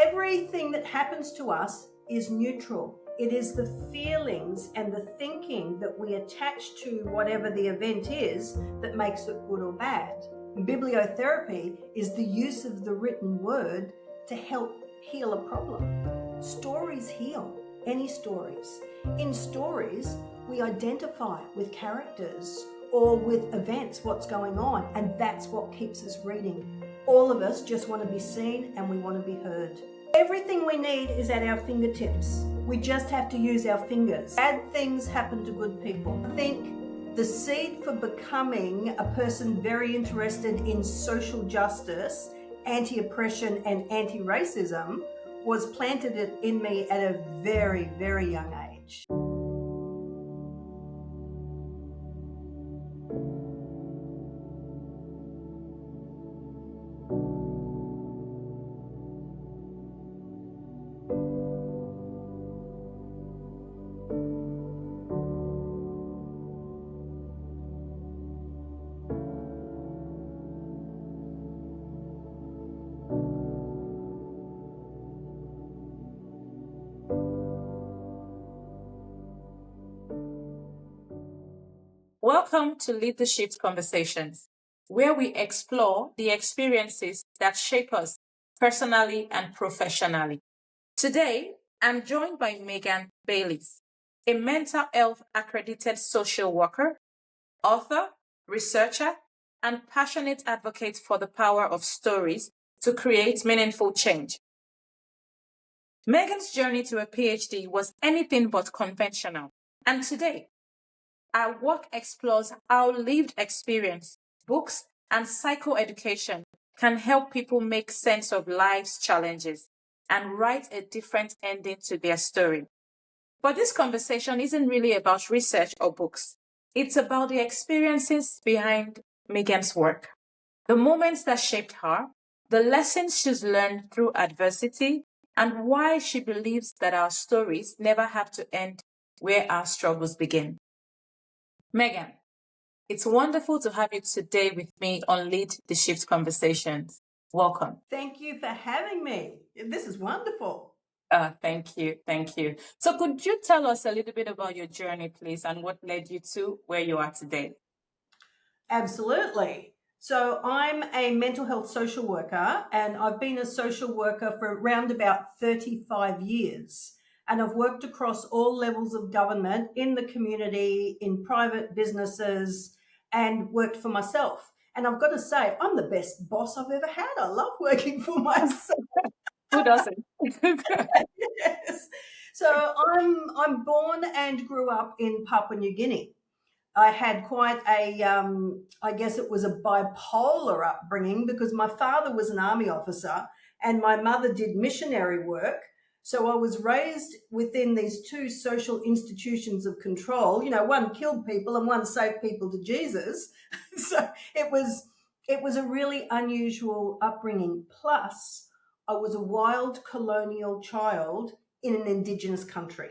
Everything that happens to us is neutral. It is the feelings and the thinking that we attach to whatever the event is that makes it good or bad. Bibliotherapy is the use of the written word to help heal a problem. Stories heal, any stories. In stories, we identify with characters or with events, what's going on, and that's what keeps us reading. All of us just want to be seen and we want to be heard. Everything we need is at our fingertips. We just have to use our fingers. Bad things happen to good people. I think the seed for becoming a person very interested in social justice, anti-oppression and anti-racism was planted in me at a very, very young age. Welcome to Leadership Conversations, where we explore the experiences that shape us personally and professionally. Today, I'm joined by Megan Bayliss, a mental health accredited social worker, author, researcher, and passionate advocate for the power of stories to create meaningful change. Megan's journey to a PhD was anything but conventional, and today, our work explores how lived experience, books, and psychoeducation can help people make sense of life's challenges and write a different ending to their story. But this conversation isn't really about research or books. It's about the experiences behind Megan's work, the moments that shaped her, the lessons she's learned through adversity, and why she believes that our stories never have to end where our struggles begin. Megan, it's wonderful to have you today with me on Lead the Shift Conversations. Welcome. Thank you for having me. This is wonderful. Thank you. So could you tell us a little bit about your journey, please, and what led you to where you are today? Absolutely. So I'm a mental health social worker, and I've been a social worker for around about 35 years. And I've worked across all levels of government, in the community, in private businesses, and worked for myself. And I've got to say, I'm the best boss I've ever had. I love working for myself. Who doesn't? Yes. So I'm born and grew up in Papua New Guinea. I had quite a, I guess it was a bipolar upbringing, because my father was an army officer and my mother did missionary work. So I was raised within these two social institutions of control. You know, one killed people and one saved people to Jesus. So it was a really unusual upbringing. Plus, I was a wild colonial child in an Indigenous country.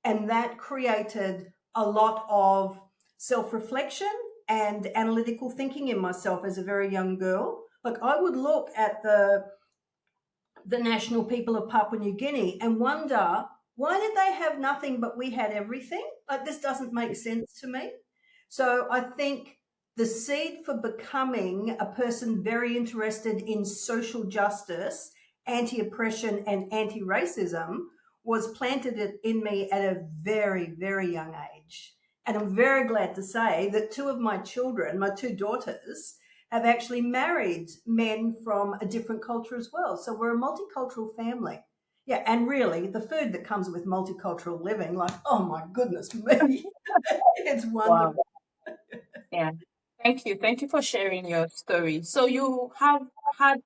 And that created a lot of self-reflection and analytical thinking in myself as a very young girl. Like, I would look at the national people of Papua New Guinea and wonder, why did they have nothing but we had everything? Like, this doesn't make sense to me. So I think the seed for becoming a person very interested in social justice, anti-oppression and anti-racism was planted in me at a very, very young age. And I'm very glad to say that two of my children, my two daughters, have actually married men from a different culture as well. So we're a multicultural family. Yeah, and really, the food that comes with multicultural living, like, oh my goodness me, it's wonderful. Wow. Yeah. Thank you. Thank you for sharing your story. So you have had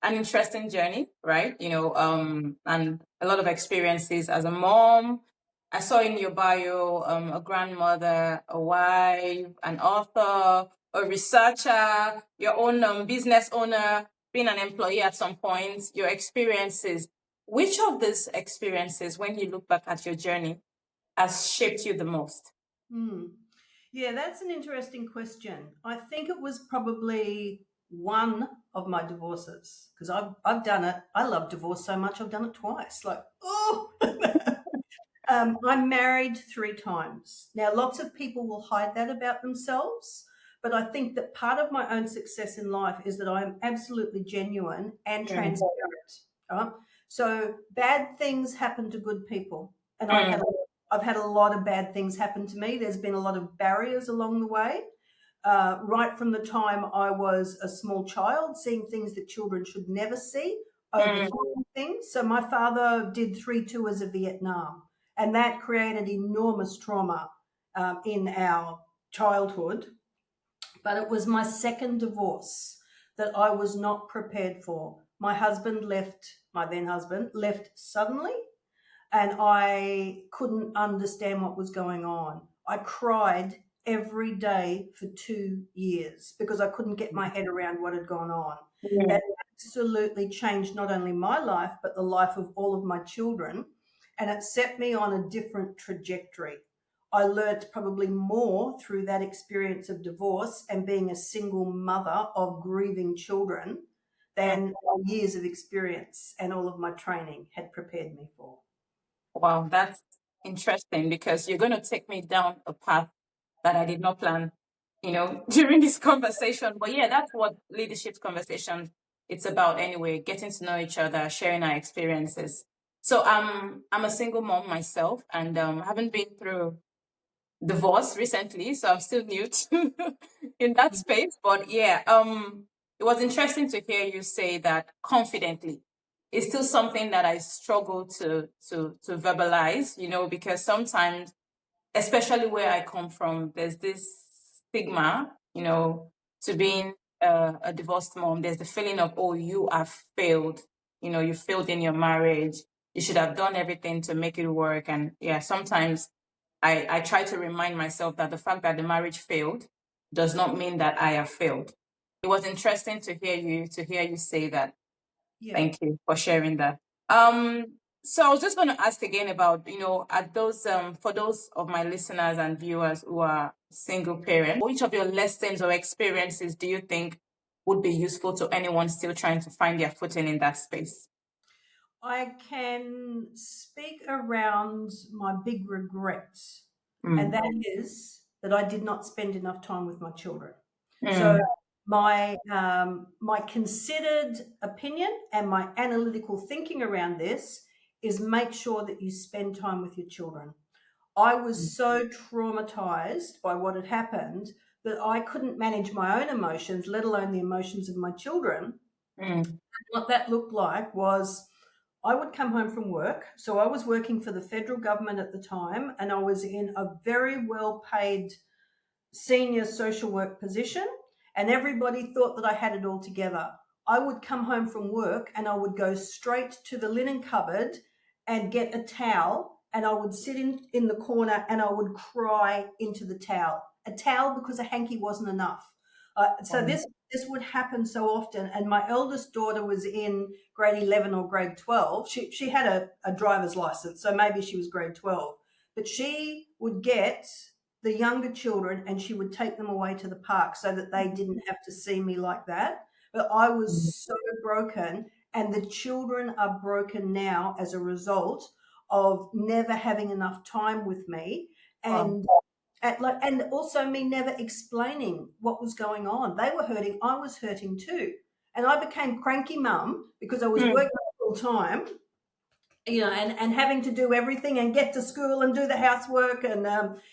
an interesting journey, right? And a lot of experiences as a mom. I saw in your bio a grandmother, a wife, an author, a researcher, your own business owner, being an employee at some point, your experiences. Which of these experiences, when you look back at your journey, has shaped you the most? Yeah, that's an interesting question. I think it was probably one of my divorces because I've done it. I love divorce so much I've done it twice. Like, oh, I'm married 3 times. Now, lots of people will hide that about themselves, but I think that part of my own success in life is that I am absolutely genuine and Mm. transparent. Right? So bad things happen to good people, and Mm. I've had a lot of bad things happen to me. There's been a lot of barriers along the way. Right from the time I was a small child, seeing things that children should never see, Mm. overlooking things. So my father did 3 tours of Vietnam, and that created enormous trauma in our childhood. But it was my second divorce that I was not prepared for. My then husband left suddenly, and I couldn't understand what was going on. I cried every day for 2 years because I couldn't get my head around what had gone on. Mm. It absolutely changed not only my life, but the life of all of my children. And it set me on a different trajectory. I learnt probably more through that experience of divorce and being a single mother of grieving children than years of experience and all of my training had prepared me for. Wow, that's interesting because you're going to take me down a path that I did not plan, during this conversation. But yeah, that's what leadership conversations it's about anyway, getting to know each other, sharing our experiences. So I'm a single mom myself and haven't been through divorce recently, so I'm still new to in that space. But yeah, it was interesting to hear you say that confidently. It's still something that I struggle to verbalize, because sometimes, especially where I come from, there's this stigma, to being a divorced mom. There's the feeling of, oh, you have failed. You failed in your marriage. You should have done everything to make it work. And yeah, sometimes I try to remind myself that the fact that the marriage failed does not mean that I have failed. It was interesting to hear you say that. Yeah. Thank you for sharing that. Um, so I was just going to ask again about, at those for those of my listeners and viewers who are single parents, which of your lessons or experiences do you think would be useful to anyone still trying to find their footing in that space? I can speak around my big regret, and Mm. that is that I did not spend enough time with my children. So Mm. my considered opinion and my analytical thinking around this is make sure that you spend time with your children. I was so traumatized by what had happened that I couldn't manage my own emotions, let alone the emotions of my children. Mm. What that looked like was I would come home from work. So I was working for the federal government at the time, and I was in a very well paid senior social work position, and everybody thought that I had it all together. I would come home from work and I would go straight to the linen cupboard and get a towel, and I would sit in the corner and I would cry into the towel. A towel because a hanky wasn't enough. So Um, this would happen so often. And my eldest daughter was in grade 11 or grade 12. She had a driver's license, so maybe she was grade 12. But she would get the younger children and she would take them away to the park so that they didn't have to see me like that. But I was so broken, and the children are broken now as a result of never having enough time with me, um, and also me never explaining what was going on. They were hurting, I was hurting too. And I became cranky mum because I was mm. working full time, and having to do everything and get to school and do the housework and,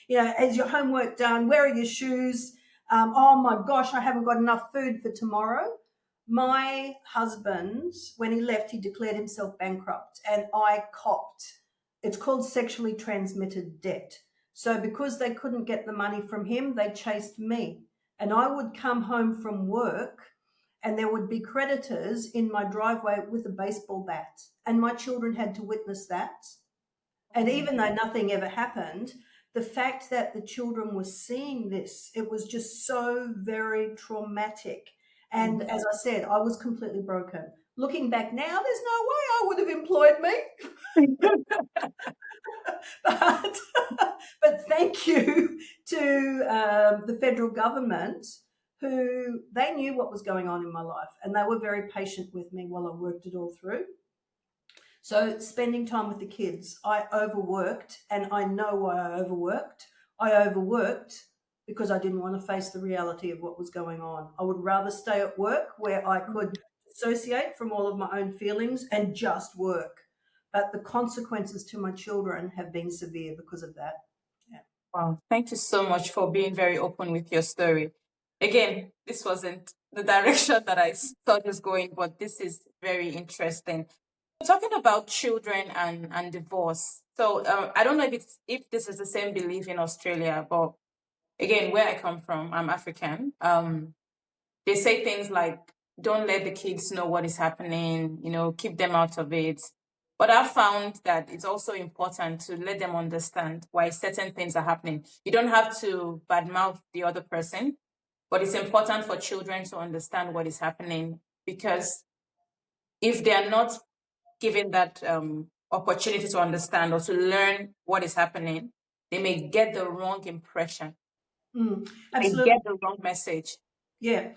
is your homework done? Where are your shoes? Oh my gosh, I haven't got enough food for tomorrow. My husband, when he left, he declared himself bankrupt and I copped. It's called sexually transmitted debt. So because they couldn't get the money from him, they chased me. And I would come home from work and there would be creditors in my driveway with a baseball bat, and my children had to witness that. And even though nothing ever happened, the fact that the children were seeing this, it was just so very traumatic. And as I said, I was completely broken. Looking back now, there's no way I would have employed me. but, but thank you to the federal government who they knew what was going on in my life, and they were very patient with me while I worked it all through. So spending time with the kids, I overworked, and I know why I overworked. I overworked because I didn't want to face the reality of what was going on. I would rather stay at work where I could dissociate from all of my own feelings and just work. But the consequences to my children have been severe because of that. Yeah. Wow. Thank you so much for being very open with your story. Again, this wasn't the direction that I thought was going, but this is very interesting. Talking about children and divorce. So I don't know if this is the same belief in Australia, but again, where I come from, I'm African. They say things like, don't let the kids know what is happening, keep them out of it. But I've found that it's also important to let them understand why certain things are happening. You don't have to badmouth the other person, but it's important for children to understand what is happening, because if they are not given that opportunity to understand or to learn what is happening, they may get the wrong impression. They Absolutely. get the wrong message. Yeah.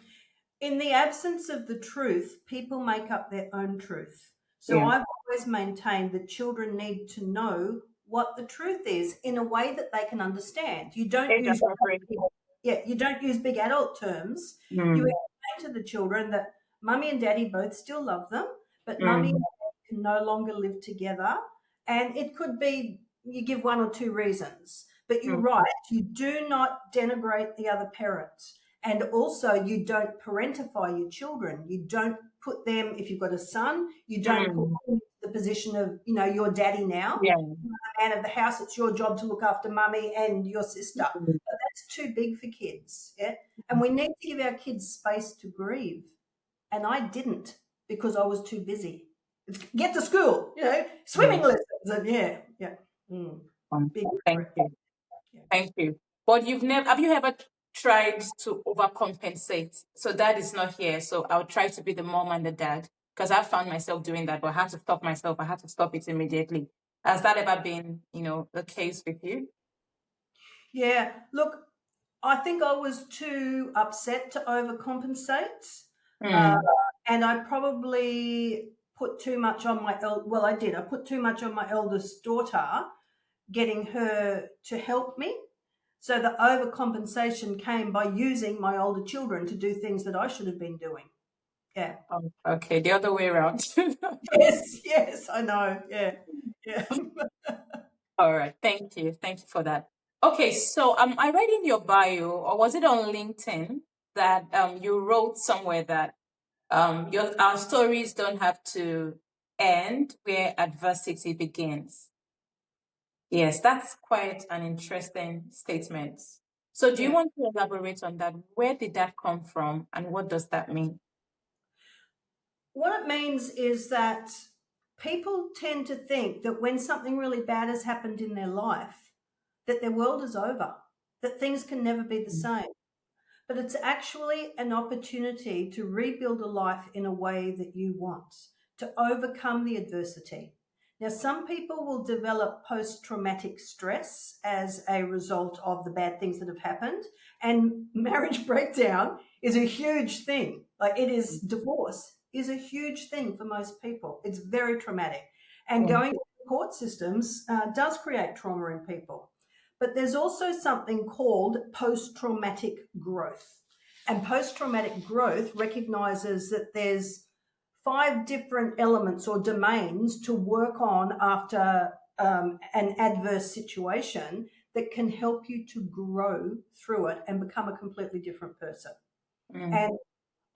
In the absence of the truth, people make up their own truth. So Yeah. I've always maintained that children need to know what the truth is in a way that they can understand. Age appropriate. You don't use big adult terms. You Mm, explain to the children that mummy and daddy both still love them, but mummy and mm, daddy can no longer live together. And it could be you give one or two reasons, but you're mm, right. You do not denigrate the other parent. And also, you don't parentify your children. You don't put them, if you've got a son, you don't put mm. them in the position of, your daddy now, Yeah. man of the house. It's your job to look after mummy and your sister. Mm, But that's too big for kids. Yeah. And we need to give our kids space to grieve. And I didn't because I was too busy. Get to school, swimming mm. lessons. And yeah. Mm. Big Thank regret. you. Yeah. Thank you. But have you ever tried to overcompensate? So dad is not here, so I'll try to be the mom and the dad, because I found myself doing that, but I had to stop myself. I had to stop it immediately. Has that ever been, the case with you? Yeah. Look, I think I was too upset to overcompensate, uh, Mm, and I probably put too much on well, I did. I put too much on my eldest daughter, getting her to help me. So the overcompensation came by using my older children to do things that I should have been doing. Yeah. okay, the other way around. Yes, I know. Yeah. Yeah. All right. Thank you. Thank you for that. Okay, so I read in your bio, or was it on LinkedIn, that you wrote somewhere that our stories don't have to end where adversity begins. Yes, that's quite an interesting statement. So do you Yeah. want to elaborate on that? Where did that come from, and what does that mean? What it means is that people tend to think that when something really bad has happened in their life, that their world is over, that things can never be the same. But it's actually an opportunity to rebuild a life in a way that you want, to overcome the adversity. Now, some people will develop post traumatic stress as a result of the bad things that have happened. And marriage breakdown is a huge thing. Like it is, divorce is a huge thing for most people. It's very traumatic. And Mm, going through the court systems does create trauma in people. But there's also something called post traumatic growth. And post traumatic growth recognizes that there's 5 different elements or domains to work on after an adverse situation that can help you to grow through it and become a completely different person. mm, And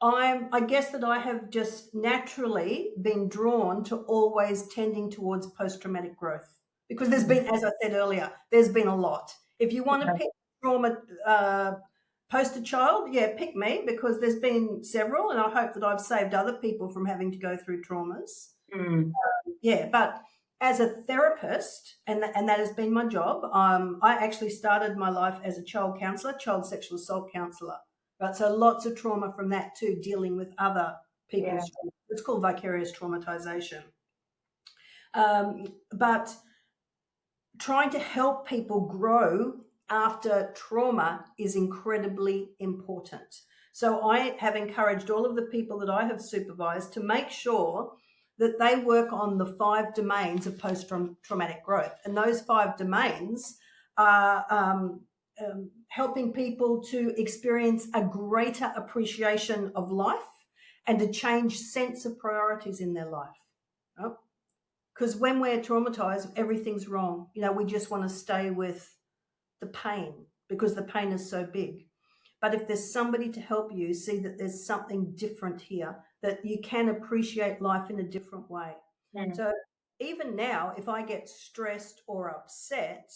I guess that I have just naturally been drawn to always tending towards post traumatic growth because there's mm. been, as I said earlier, there's been a lot. If you want to Yeah. pick trauma poster child, yeah, pick me because there's been several, and I hope that I've saved other people from having to go through traumas. Mm, Yeah, but as a therapist, and that has been my job, I actually started my life as a child counsellor, child sexual assault counsellor. Right, so lots of trauma from that too, dealing with other yeah. people's trauma. It's called vicarious traumatization. But trying to help people grow after trauma is incredibly important. So I have encouraged all of the people that I have supervised to make sure that they work on the 5 domains of post-traumatic growth. And those 5 domains are helping people to experience a greater appreciation of life and a changed sense of priorities in their life. Because when we're traumatized, everything's wrong. We just want to stay with the pain because the pain is so big. But if there's somebody to help you see that there's something different here, that you can appreciate life in a different way. So even now, if I get stressed or upset,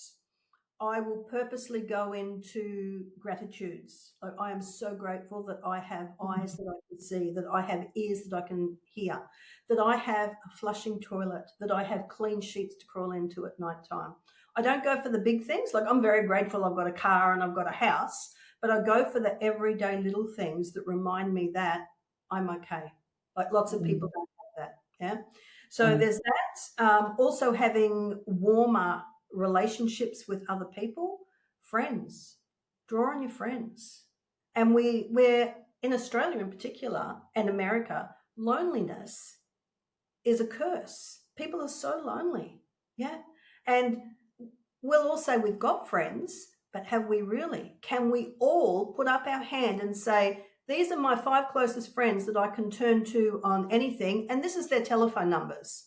I will purposely go into gratitudes. Like, I am so grateful that I have eyes that I can see, that I have ears that I can hear, that I have a flushing toilet, that I have clean sheets to crawl into at night time. I don't go for the big things. Like, I'm very grateful I've got a car and I've got a house, but I go for the everyday little things that remind me that I'm okay. Like, lots of people don't have that. Yeah. So there's that. Also having warmer relationships with other people, friends. Draw on your friends. And we're in Australia in particular and America, loneliness is a curse. People are so lonely. Yeah. And we'll all say we've got friends, but have we really? Can we all put up our hand and say, these are my 5 closest friends that I can turn to on anything, and this is their telephone numbers.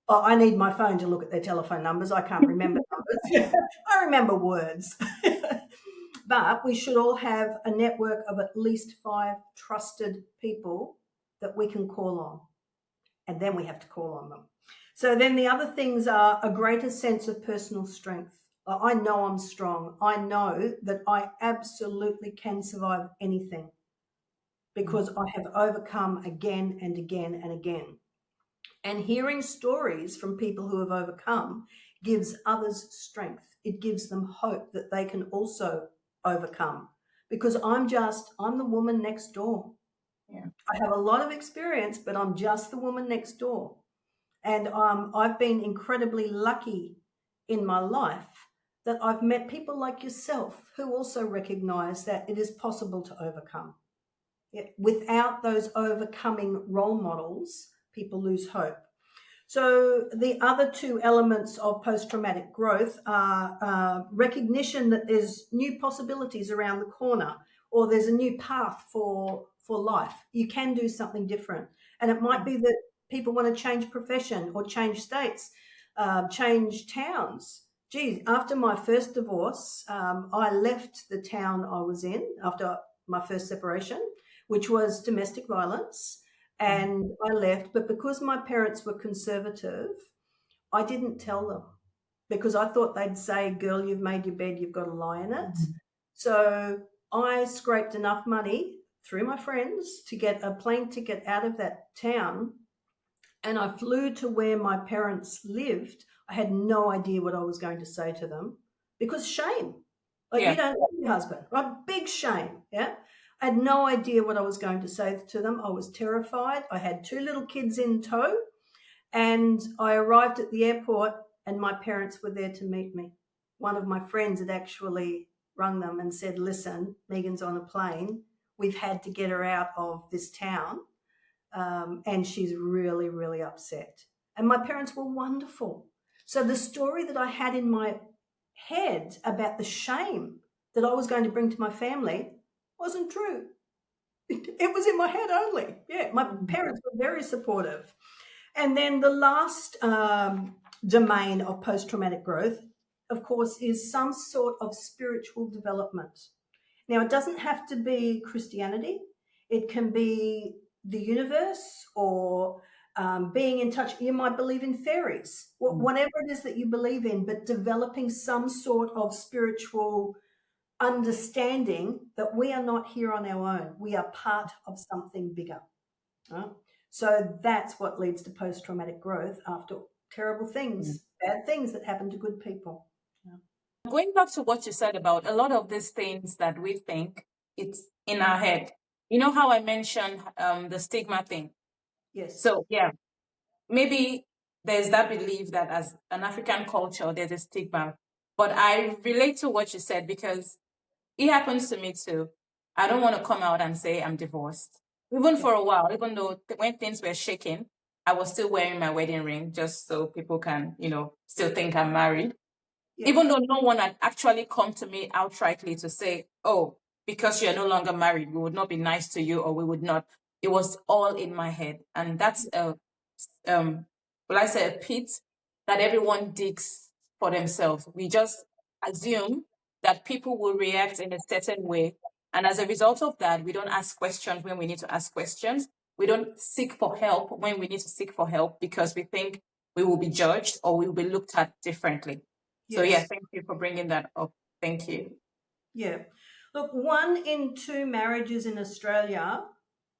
Oh, I need my phone to look at their telephone numbers. I can't remember numbers. I remember words. But we should all have a network of at least 5 trusted people that we can call on. And then we have to call on them. So then the other things are a greater sense of personal strength. I know I'm strong. I know that I absolutely can survive anything because I have overcome again and again and again. And hearing stories from people who have overcome gives others strength. It gives them hope that they can also overcome, because I'm the woman next door. Yeah. I have a lot of experience, but I'm just the woman next door. And I've been incredibly lucky in my life that I've met people like yourself who also recognize that it is possible to overcome. Without those overcoming role models, people lose hope. So the other 2 elements of post-traumatic growth are recognition that there's new possibilities around the corner, or there's a new path for life. You can do something different. And it might be that people want to change profession or change states, change towns. Geez, after my first divorce, I left the town I was in after my first separation, which was domestic violence. And I left, but because my parents were conservative, I didn't tell them, because I thought they'd say, girl, you've made your bed, you've got to lie in it. So I scraped enough money through my friends to get a plane ticket out of that town, and I flew to where my parents lived. I had no idea what I was going to say to them, because shame. Like, you don't love your husband, right? Big shame, yeah? I had no idea what I was going to say to them. I was terrified. I had 2 little kids in tow, and I arrived at the airport and my parents were there to meet me. One of my friends had actually rung them and said, listen, Megan's on a plane. We've had to get her out of this town, and she's really, really upset. And my parents were wonderful. So the story that I had in my head about the shame that I was going to bring to my family wasn't true. It was in my head only. Yeah, my parents were very supportive. And then the last domain of post-traumatic growth, of course, is some sort of spiritual development. Now, it doesn't have to be Christianity. It can be the universe, or being in touch. You might believe in fairies, whatever it is that you believe in, but developing some sort of spiritual understanding that we are not here on our own. We are part of something bigger. Right? So that's what leads to post-traumatic growth after terrible things, bad things that happen to good people. Yeah. Going back to what you said about a lot of these things that we think, it's in our head. You know how I mentioned the stigma thing? Yes. So, yeah, maybe there's that belief that as an African culture, there's a stigma. But I relate to what you said because it happens to me too. I don't want to come out and say I'm divorced. Even Yeah. for a while, even though when things were shaking, I was still wearing my wedding ring just so people can, still think I'm married. Yeah. Even though no one had actually come to me outrightly to say, oh, because you're no longer married, we would not be nice to you or we would not. It was all in my head. And that's will I say a pit that everyone digs for themselves. We just assume that people will react in a certain way. And as a result of that, we don't ask questions when we need to ask questions. We don't seek for help when we need to seek for help because we think we will be judged or we will be looked at differently. So yeah, Yes. thank you for bringing that up. Thank you. Yeah. Look, 1 in 2 marriages in Australia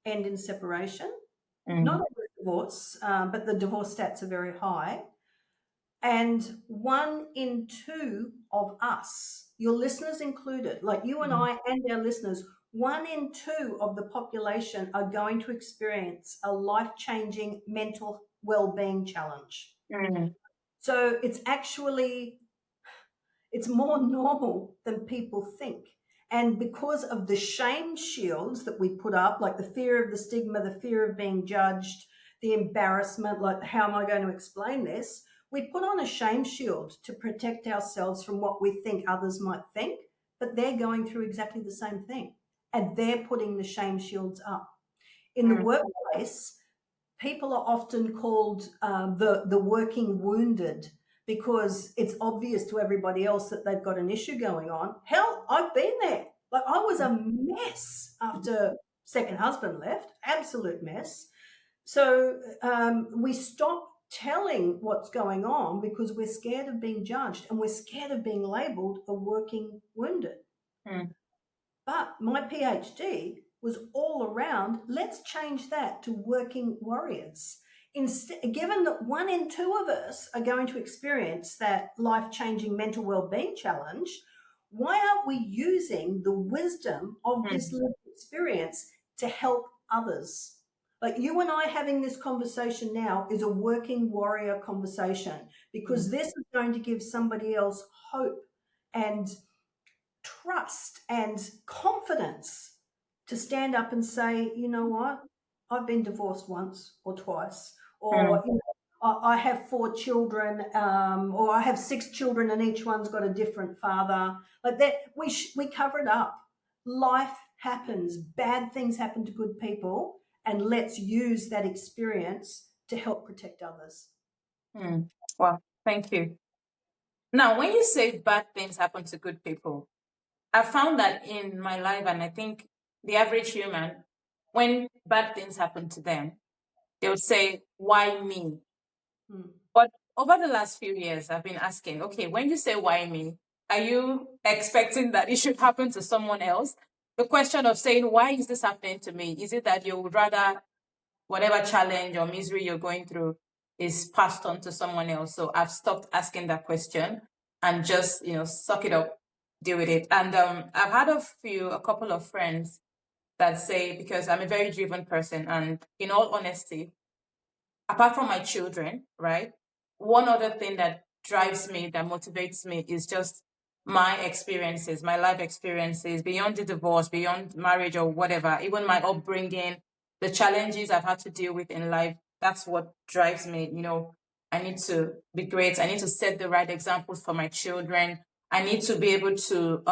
end in separation. Not Mm, always divorce, but the divorce stats are very high. And 1 in 2 of us, your listeners included, like you and mm, I and our listeners, 1 in 2 of the population are going to experience a life-changing mental well-being challenge. mm, So it's more normal than people think. And because of the shame shields that we put up, like the fear of the stigma, the fear of being judged, the embarrassment, like how am I going to explain this? We put on a shame shield to protect ourselves from what we think others might think, but they're going through exactly the same thing. And they're putting the shame shields up. In the mm, workplace, people are often called the working wounded because it's obvious to everybody else that they've got an issue going on. Hell, I've been there. Like I was a mess after second husband left, absolute mess. So we stop telling what's going on because we're scared of being judged and we're scared of being labelled a working wounded. mm, But my PhD was all around let's change that to working warriors. Given that 1 in 2 of us are going to experience that life changing mental well-being challenge, why aren't we using the wisdom of this mm, lived experience to help others? Like you and I having this conversation now is a working warrior conversation because mm, this is going to give somebody else hope and trust and confidence to stand up and say, you know what, I've been divorced once or twice, or mm, you know, I have 4 children, or I have 6 children, and each one's got a different father. Like that, we cover it up. Life happens. Bad things happen to good people, and let's use that experience to help protect others. mm. Well, thank you. Now, when you say bad things happen to good people, I found that in my life, and I think the average human, when bad things happen to them, they would say, why me? Hmm. But over the last few years, I've been asking, okay, when you say why me, are you expecting that it should happen to someone else? The question of saying, why is this happening to me? Is it that you would rather whatever challenge or misery you're going through is passed on to someone else? So I've stopped asking that question and just, suck it up, deal with it. And I've had a couple of friends that say, because I'm a very driven person, and in all honesty, apart from my children, right? One other thing that drives me, that motivates me is just my experiences, my life experiences, beyond the divorce, beyond marriage or whatever, even my upbringing, the challenges I've had to deal with in life. That's what drives me. I need to be great. I need to set the right examples for my children. I need to be able to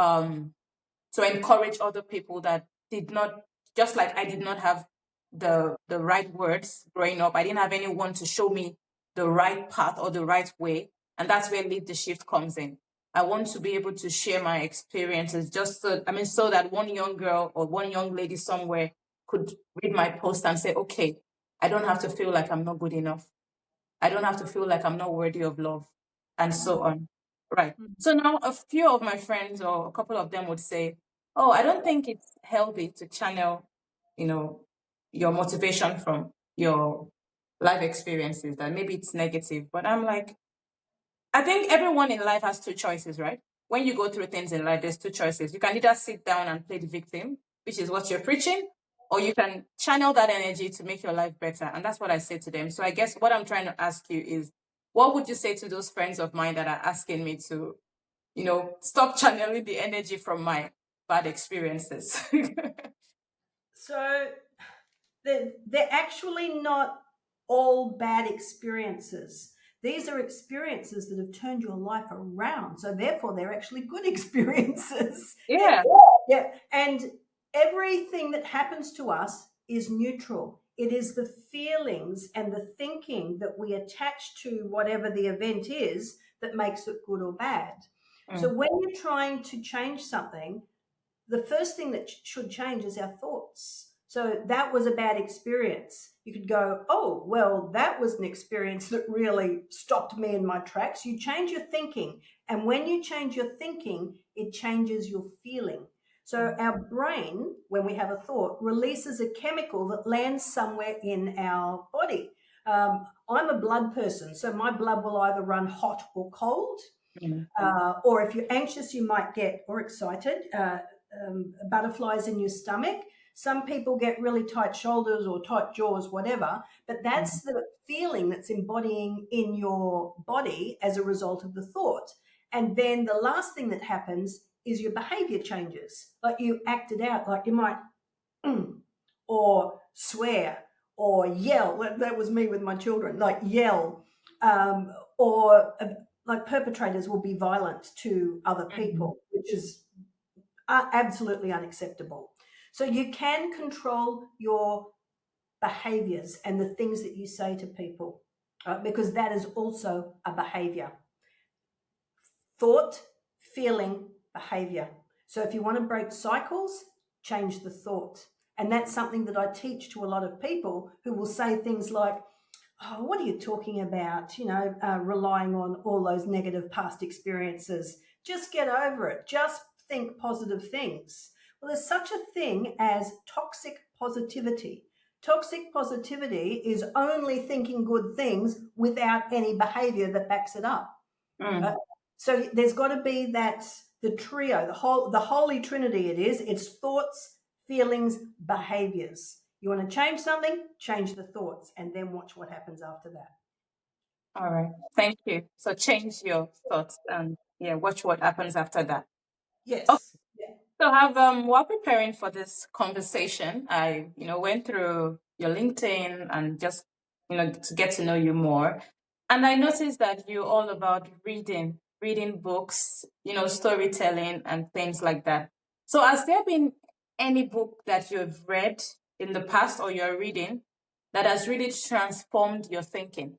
encourage other people that did not, just like I did not have the right words growing up. I didn't have anyone to show me the right path or the right way. And that's where lead the shift comes in. I want to be able to share my experiences so that one young girl or one young lady somewhere could read my post and say, okay, I don't have to feel like I'm not good enough. I don't have to feel like I'm not worthy of love, and so on. Right. So now a few of my friends or a couple of them would say, oh, I don't think it's healthy to channel, you know, your motivation from your life experiences, that maybe it's negative. But I'm like, I think everyone in life has two choices, right? When you go through things in life, there's two choices. You can either sit down and play the victim, which is what you're preaching, or you can channel that energy to make your life better. And that's what I say to them. So I guess what I'm trying to ask you is, what would you say to those friends of mine that are asking me to, stop channeling the energy from my bad experiences? So they're actually not all bad experiences. These are experiences that have turned your life around. So therefore, they're actually good experiences. Yeah. Yeah. Yeah. And everything that happens to us is neutral. It is the feelings and the thinking that we attach to whatever the event is that makes it good or bad. So Mm. when you're trying to change something, the first thing that should change is our thoughts. So that was a bad experience. You could go, oh, well, that was an experience that really stopped me in my tracks. You change your thinking. And when you change your thinking, it changes your feeling. So our brain, when we have a thought, releases a chemical that lands somewhere in our body. I'm a blood person, so my blood will either run hot or cold. Mm. Or if you're anxious, you might get, or excited, butterflies in your stomach. Some people get really tight shoulders or tight jaws, whatever, but that's the feeling that's embodying in your body as a result of the thought. And then the last thing that happens is your behavior changes. Like you act it out, like you might or swear or yell. That was me with my children, like yell, or like perpetrators will be violent to other people, which is absolutely unacceptable. So you can control your behaviors and the things that you say to people, because that is also a behavior. Thought, feeling, behavior. So if you want to break cycles, change the thought. And that's something that I teach to a lot of people who will say things like, oh, what are you talking about? Relying on all those negative past experiences. Just get over it. Just think positive things. Well, there's such a thing as toxic positivity. Toxic positivity is only thinking good things without any behavior that backs it up. Mm. So there's got to be the trio, the holy trinity. It's thoughts, feelings, behaviors. You want to change something, change the thoughts, and then watch what happens after that. All right. Thank you. So change your thoughts and yeah, watch what happens after that. Okay. Yes. Yeah. So have while preparing for this conversation, I went through your LinkedIn and just to get to know you more. And I noticed that you're all about reading books, storytelling and things like that. So has there been any book that you've read in the past or you're reading that has really transformed your thinking?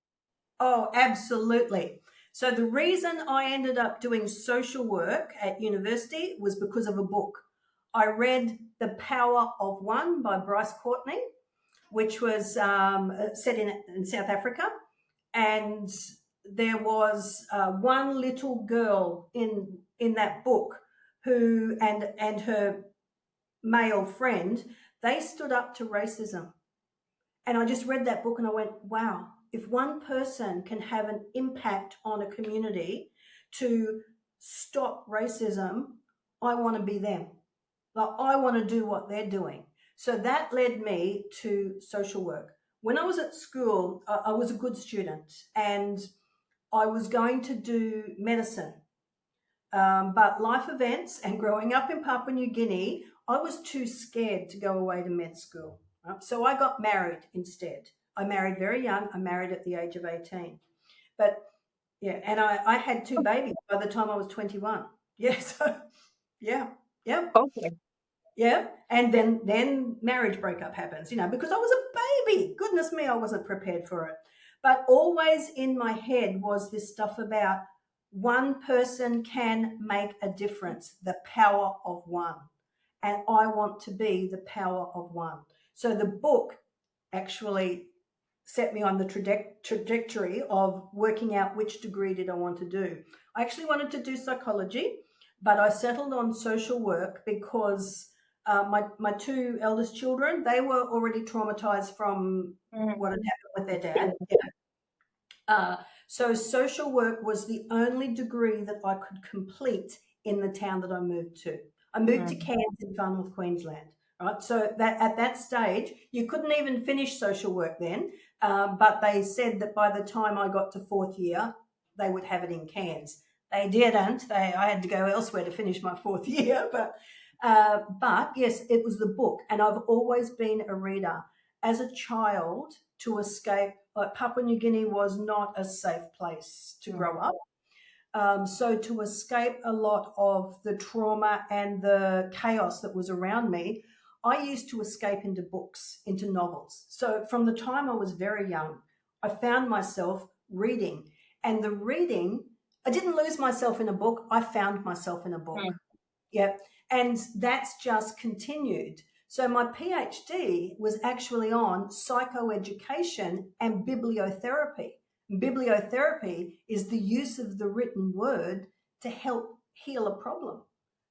Oh, absolutely. So the reason I ended up doing social work at university was because of a book. I read The Power of One by Bryce Courtney, which was set in South Africa. And there was one little girl in that book who and her male friend, they stood up to racism. And I just read that book and I went, wow, if one person can have an impact on a community to stop racism, I want to be them. Like, I want to do what they're doing. So that led me to social work. When I was at school, I was a good student and I was going to do medicine. But life events and growing up in Papua New Guinea, I was too scared to go away to med school. So I got married instead. I married very young. I married at the age of 18. But yeah, and I had two babies by the time I was 21. Yeah, so yeah, yeah. Okay. Yeah, and then marriage breakup happens, because I was a baby. Goodness me, I wasn't prepared for it. But always in my head was this stuff about one person can make a difference, the power of one. And I want to be the power of one. So the book actually set me on the trajectory of working out which degree did I want to do. I actually wanted to do psychology, but I settled on social work because my two eldest children, they were already traumatized from what had happened with their dad. So social work was the only degree that I could complete in the town that I moved to. I moved to Cairns in Far North Queensland, right? So that at that stage, you couldn't even finish social work then, but they said that by the time I got to fourth year, they would have it in Cairns. They didn't. I had to go elsewhere to finish my fourth year, but But yes, it was the book, and I've always been a reader. As a child, to escape, like Papua New Guinea was not a safe place to grow up. So to escape a lot of the trauma and the chaos that was around me, I used to escape into books, into novels. So from the time I was very young, I found myself reading. And the reading, I didn't lose myself in a book, I found myself in a book. Mm. Yeah. And that's just continued. So my PhD was actually on psychoeducation and bibliotherapy. Bibliotherapy is the use of the written word to help heal a problem.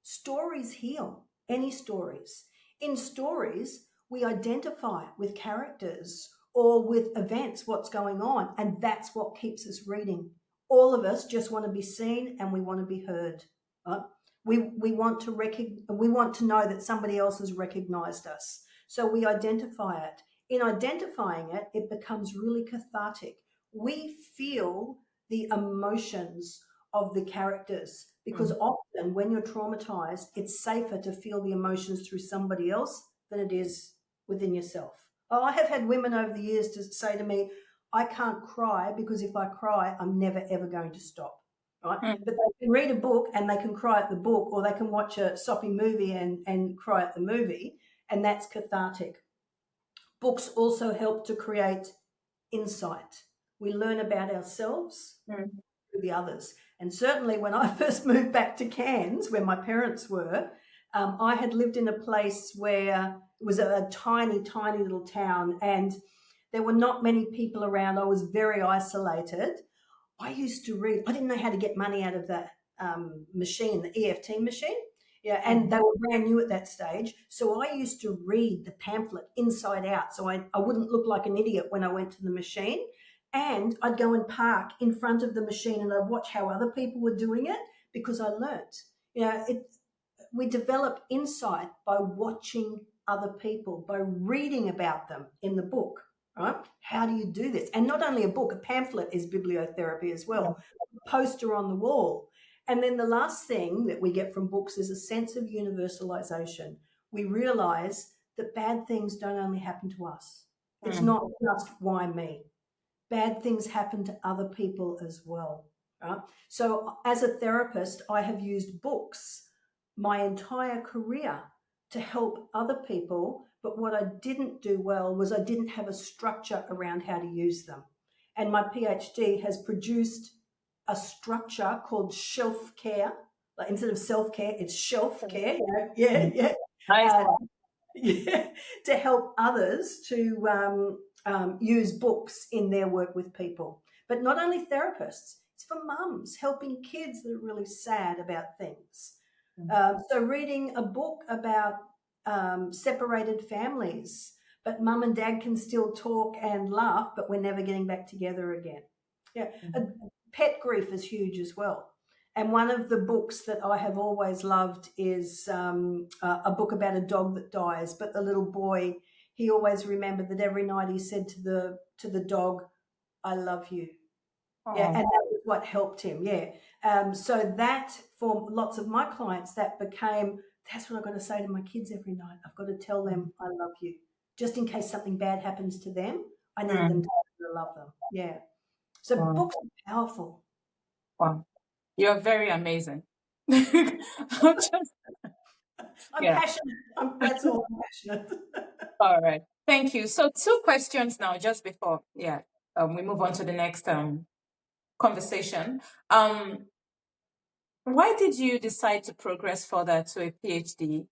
Stories heal, any stories. In stories, we identify with characters or with events, what's going on, and that's what keeps us reading. All of us just want to be seen and we want to be heard. Right? We want to know that somebody else has recognized us. So we identify it. In identifying it, it becomes really cathartic. We feel the emotions of the characters because often when you're traumatized, it's safer to feel the emotions through somebody else than it is within yourself. Oh, I have had women over the years to say to me, I can't cry because if I cry, I'm never ever going to stop. Right? But they can read a book and they can cry at the book, or they can watch a soppy movie and cry at the movie, and that's cathartic. Books also help to create insight. We learn about ourselves through the others. And certainly when I first moved back to Cairns, where my parents were, I had lived in a place where it was a tiny, tiny little town, and there were not many people around. I was very isolated. I used to read. I didn't know how to get money out of that machine, the EFT machine. Yeah, and they were brand new at that stage. So I used to read the pamphlet inside out so I wouldn't look like an idiot when I went to the machine. And I'd go and park in front of the machine and I'd watch how other people were doing it because I learnt. You know, we develop insight by watching other people, by reading about them in the book. Right? How do you do this? And not only a book, a pamphlet is bibliotherapy as well. A poster on the wall. And then the last thing that we get from books is a sense of universalization. We realize that bad things don't only happen to us. It's not just why me. Bad things happen to other people as well. Right? So as a therapist, I have used books my entire career to help other people. But what I didn't do well was I didn't have a structure around how to use them. And my PhD has produced a structure called shelf care. Like instead of self-care, it's shelf care. Yeah. Nice. Yeah, to help others to use books in their work with people. But not only therapists, it's for mums helping kids that are really sad about things. So reading a book about separated families, but mum and dad can still talk and laugh, but we're never getting back together again. Yeah, pet grief is huge as well. And one of the books that I have always loved is a book about a dog that dies, but the little boy, he always remembered that every night he said to the dog, I love you. Yeah, and that was what helped him. Yeah. So that for lots of my clients, that became, that's what I've got to say to my kids every night. I've got to tell them I love you. Just in case something bad happens to them, I need them to love them. Yeah. So books are powerful. Wow. You're very amazing. I'm just, I'm yeah. passionate. That's all I'm passionate. All right. Thank you. So two questions now, just before, we move on to the next conversation. Why did you decide to progress further to a PhD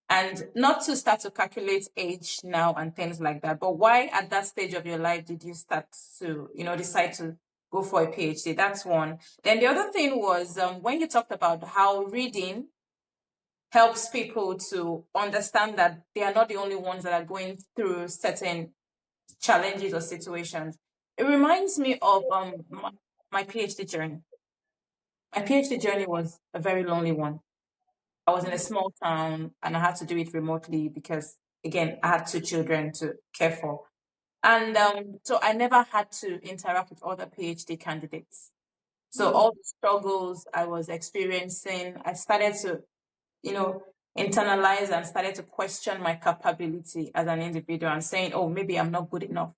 and not to start to calculate age now and things like that? But why at that stage of your life did you start to, decide to go for a PhD? That's one. Then the other thing was when you talked about how reading helps people to understand that they are not the only ones that are going through certain challenges or situations. It reminds me of my PhD journey. My PhD journey was a very lonely one. I was in a small town and I had to do it remotely because, again, I had two children to care for. And so I never had to interact with other PhD candidates. So all the struggles I was experiencing, I started to, internalized and started to question my capability as an individual and saying, oh, maybe I'm not good enough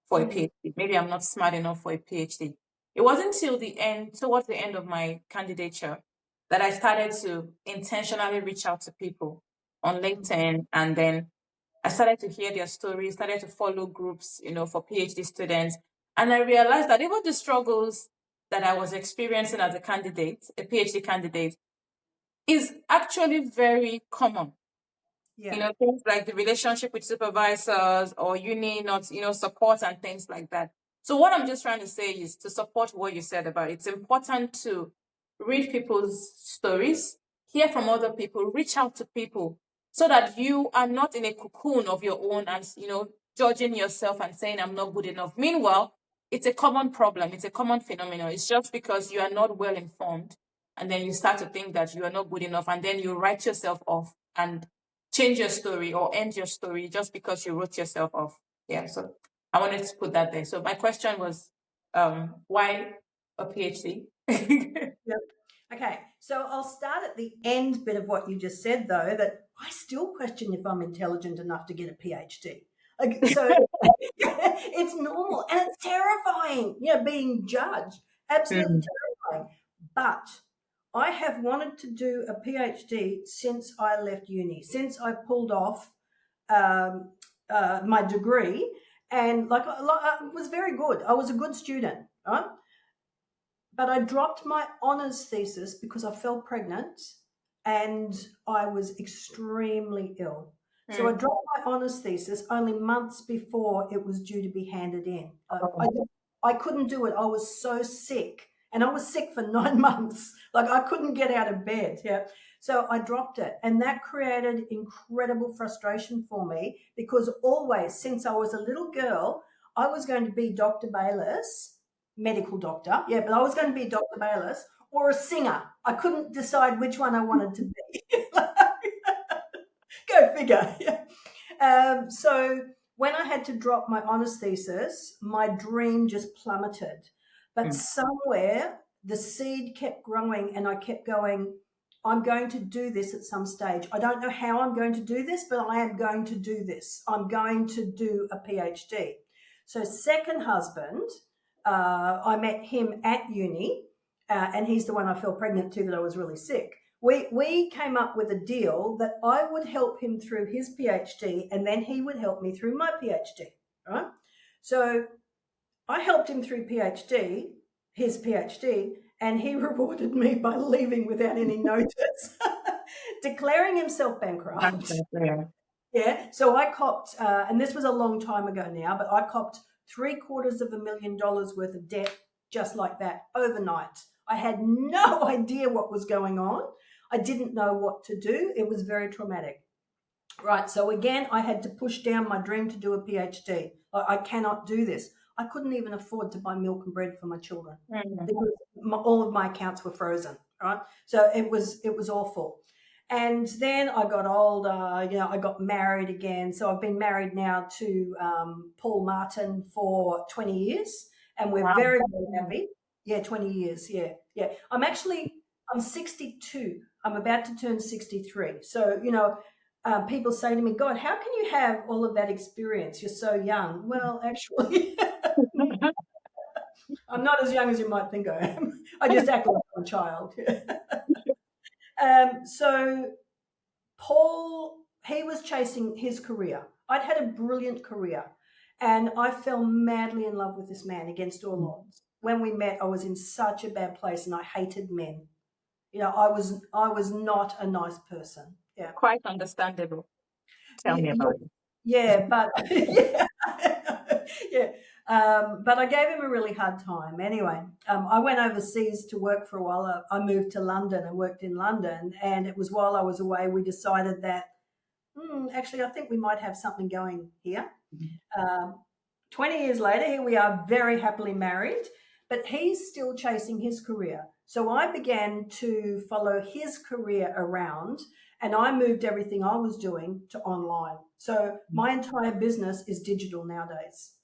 for a PhD. Maybe I'm not smart enough for a PhD. It wasn't till the end, towards the end of my candidature, that I started to intentionally reach out to people on LinkedIn. And then I started to hear their stories, started to follow groups, for PhD students. And I realized that even the struggles that I was experiencing as a candidate, a PhD candidate, is actually very common. Yeah. Things like the relationship with supervisors or uni not, support and things like that. So what I'm just trying to say is to support what you said about it's important to read people's stories, hear from other people, reach out to people so that you are not in a cocoon of your own and, judging yourself and saying, I'm not good enough. Meanwhile, it's a common problem. It's a common phenomenon. It's just because you are not well informed. And then you start to think that you are not good enough. And then you write yourself off and change your story or end your story just because you wrote yourself off. Yeah, so I wanted to put that there. So my question was, why a PhD? Yep. Okay, so I'll start at the end bit of what you just said, though, that I still question if I'm intelligent enough to get a PhD. So it's normal and it's terrifying, being judged. Absolutely Mm, terrifying. But I have wanted to do a PhD since I left uni, since I pulled off um, my degree, and it was very good. I was a good student, right? But I dropped my honours thesis because I fell pregnant and I was extremely ill. So I mm. dropped my honours thesis only months before it was due to be handed in. Oh, I couldn't do it. I was so sick. And I was sick for 9 months. Like I couldn't get out of bed. Yeah. So I dropped it. And that created incredible frustration for me because always, since I was a little girl, I was going to be Dr. Bayliss, medical doctor. Yeah, but I was going to be Dr. Bayliss or a singer. I couldn't decide which one I wanted to be. Go figure. Yeah. So when I had to drop my honours thesis, my dream just plummeted. But mm. somewhere the seed kept growing and I kept going, I'm going to do this at some stage. I don't know how I'm going to do this, but I am going to do this. I'm going to do a PhD. So, second husband, I met him at uni, and he's the one I fell pregnant to that I was really sick. We came up with a deal that I would help him through his PhD and then he would help me through my PhD, right? So I helped him through his PhD, and he rewarded me by leaving without any notice, declaring himself bankrupt. Yeah. Yeah, so I copped, and this was a long time ago now, but I copped $750,000 worth of debt just like that overnight. I had no idea what was going on. I didn't know what to do. It was very traumatic. Right, so again, I had to push down my dream to do a PhD. I cannot do this. I couldn't even afford to buy milk and bread for my children Mm. because all of my accounts were frozen. Right, so it was awful. And then I got older. I got married again. So I've been married now to Paul Martin for 20 years, and we're Wow. very, very happy. Yeah, 20 years. Yeah, yeah. I'm 62. I'm about to turn 63. So people say to me, God, how can you have all of that experience? You're so young. Well, actually, I'm not as young as you might think I am. I just act like I'm a child. So Paul, he was chasing his career. I'd had a brilliant career and I fell madly in love with this man against all odds. When we met, I was in such a bad place and I hated men. I was not a nice person. Yeah. Quite understandable. Tell Yeah, me about it. yeah, but yeah, yeah. But I gave him a really hard time. Anyway, I went overseas to work for a while. I moved to London and worked in London, and it was while I was away we decided that actually I think we might have something going here. Um, 20 years later, here we are, very happily married, but he's still chasing his career. So I began to follow his career around and I moved everything I was doing to online. So my entire business is digital nowadays.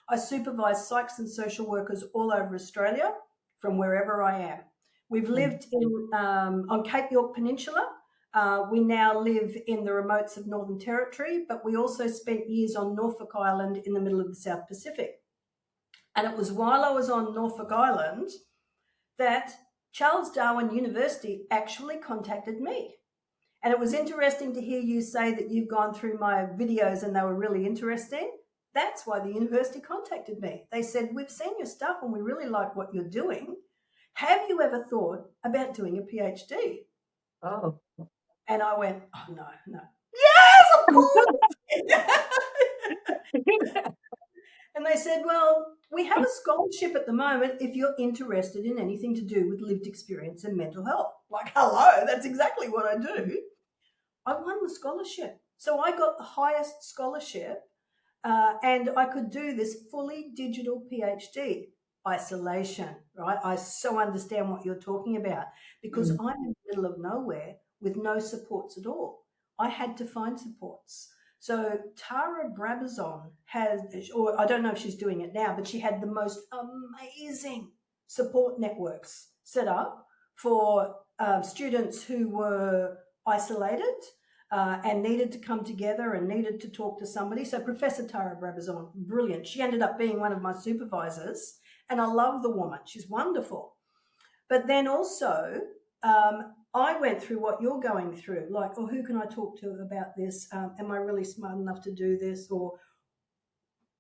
I supervise psychs and social workers all over Australia from wherever I am. We've lived on Cape York Peninsula We now live in the remotes of Northern Territory, but we also spent years on Norfolk Island in the middle of the South Pacific. And it was while I was on Norfolk Island that Charles Darwin University actually contacted me. And it was interesting to hear you say that you've gone through my videos and they were really interesting. That's why the university contacted me. They said, we've seen your stuff and we really like what you're doing. Have you ever thought about doing a PhD? Oh. And I went, oh, no. Yes, of course. And they said, well, we have a scholarship at the moment if you're interested in anything to do with lived experience and mental health. Like, hello, that's exactly what I do. I won the scholarship. So I got the highest scholarship and I could do this fully digital PhD. Isolation, right? I so understand what you're talking about because I'm in the middle of nowhere with no supports at all. I had to find supports. So Tara Brabazon has, or I don't know if she's doing it now, but she had the most amazing support networks set up for students who were isolated and needed to come together and needed to talk to somebody. So Professor Tara Brabazon, brilliant. She ended up being one of my supervisors and I love the woman. She's wonderful. But then also I went through what you're going through, like, oh, who can I talk to about this? Am I really smart enough to do this? Or